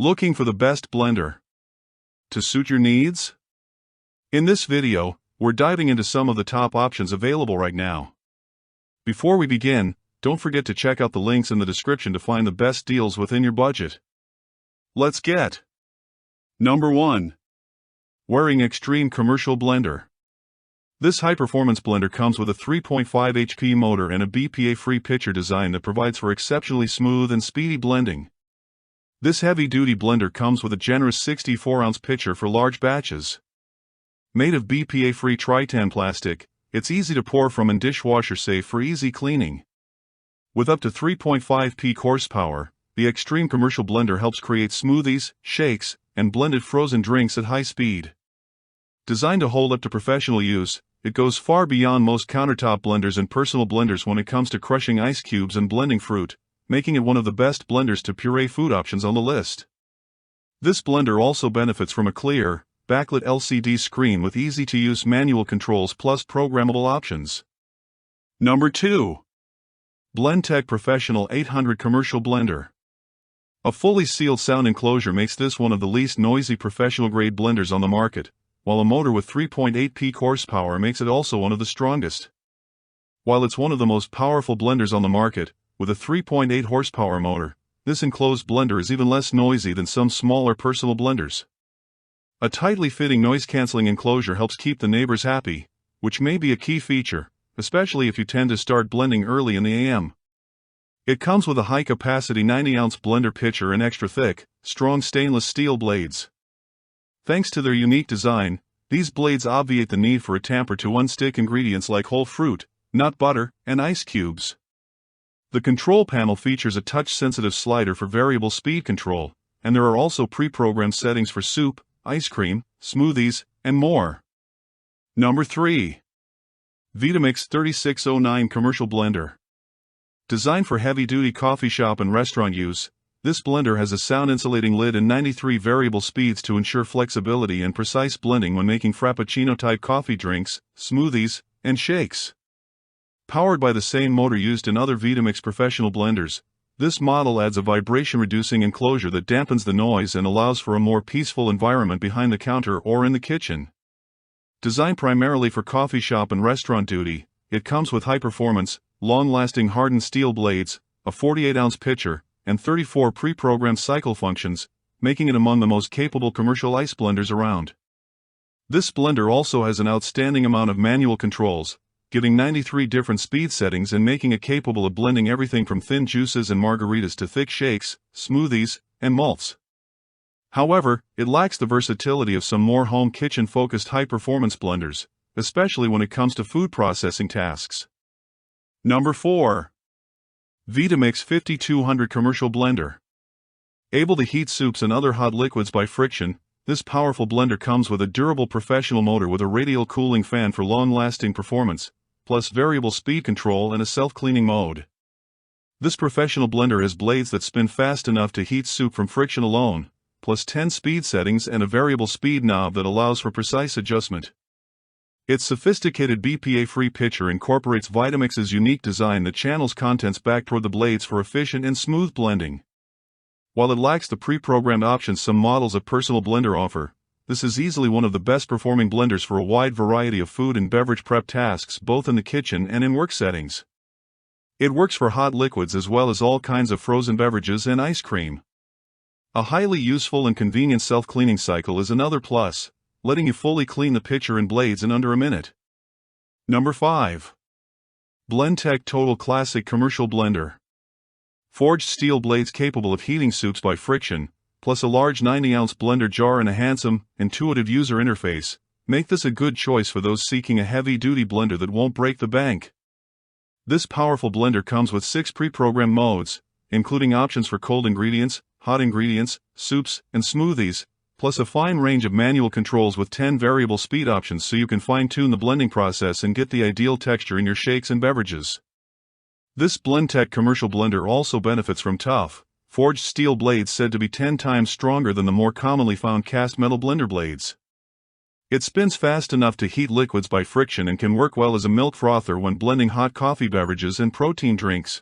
Looking for the best blender to suit your needs? In this video, we're diving into some of the top options available right now. Before we begin, don't forget to check out the links in the description to find the best deals within your budget. Let's get Number 1. Xtreme Commercial Blender. This high-performance blender comes with a 3.5 HP motor and a BPA-free pitcher design that provides for exceptionally smooth and speedy blending. This heavy-duty blender comes with a generous 64-ounce pitcher for large batches. Made of BPA-free tritan plastic, it's easy to pour from and dishwasher safe for easy cleaning. With up to 3.5 peak horsepower, the Xtreme Commercial Blender helps create smoothies, shakes, and blended frozen drinks at high speed. Designed to hold up to professional use, it goes far beyond most countertop blenders and personal blenders when it comes to crushing ice cubes and blending fruit, making it one of the best blenders to puree food options on the list. This blender also benefits from a clear, backlit LCD screen with easy-to-use manual controls plus programmable options. Number 2. Blendtec Professional 800 Commercial Blender. A fully sealed sound enclosure makes this one of the least noisy professional-grade blenders on the market, while a motor with 3.8 peak horsepower makes it also one of the strongest. While it's one of the most powerful blenders on the market, with a 3.8 horsepower motor, this enclosed blender is even less noisy than some smaller personal blenders. A tightly fitting noise-canceling enclosure helps keep the neighbors happy, which may be a key feature, especially if you tend to start blending early in the AM. It comes with a high-capacity 90-ounce blender pitcher and extra-thick, strong stainless steel blades. Thanks to their unique design, these blades obviate the need for a tamper to unstick ingredients like whole fruit, nut butter, and ice cubes. The control panel features a touch-sensitive slider for variable speed control, and there are also pre-programmed settings for soup, ice cream, smoothies, and more. Number 3. Vitamix 3609 Commercial Blender. Designed for heavy-duty coffee shop and restaurant use, this blender has a sound-insulating lid and 93 variable speeds to ensure flexibility and precise blending when making frappuccino-type coffee drinks, smoothies, and shakes. Powered by the same motor used in other Vitamix professional blenders, this model adds a vibration-reducing enclosure that dampens the noise and allows for a more peaceful environment behind the counter or in the kitchen. Designed primarily for coffee shop and restaurant duty, it comes with high-performance, long-lasting hardened steel blades, a 48-ounce pitcher, and 34 pre-programmed cycle functions, making it among the most capable commercial ice blenders around. This blender also has an outstanding amount of manual controls, giving 93 different speed settings and making it capable of blending everything from thin juices and margaritas to thick shakes, smoothies, and malts. However, it lacks the versatility of some more home kitchen-focused high-performance blenders, especially when it comes to food processing tasks. Number 4. Vitamix 5200 Commercial Blender. Able to heat soups and other hot liquids by friction, this powerful blender comes with a durable professional motor with a radial cooling fan for long-lasting performance, plus variable speed control and a self-cleaning mode. This professional blender has blades that spin fast enough to heat soup from friction alone, plus 10 speed settings and a variable speed knob that allows for precise adjustment. Its sophisticated BPA-free pitcher incorporates Vitamix's unique design that channels contents back toward the blades for efficient and smooth blending. While it lacks the pre-programmed options some models of personal blender offer, this is easily one of the best-performing blenders for a wide variety of food and beverage prep tasks both in the kitchen and in work settings. It works for hot liquids as well as all kinds of frozen beverages and ice cream. A highly useful and convenient self-cleaning cycle is another plus, letting you fully clean the pitcher and blades in under a minute. Number 5. Blendtec Total Classic Commercial Blender. Forged steel blades capable of heating soups by friction, plus a large 90-ounce blender jar and a handsome, intuitive user interface, make this a good choice for those seeking a heavy-duty blender that won't break the bank. This powerful blender comes with 6 pre-programmed modes, including options for cold ingredients, hot ingredients, soups, and smoothies, plus a fine range of manual controls with 10 variable speed options so you can fine-tune the blending process and get the ideal texture in your shakes and beverages. This Blendtec commercial blender also benefits from tough, forged steel blades said to be 10 times stronger than the more commonly found cast metal blender blades. It spins fast enough to heat liquids by friction and can work well as a milk frother when blending hot coffee beverages and protein drinks.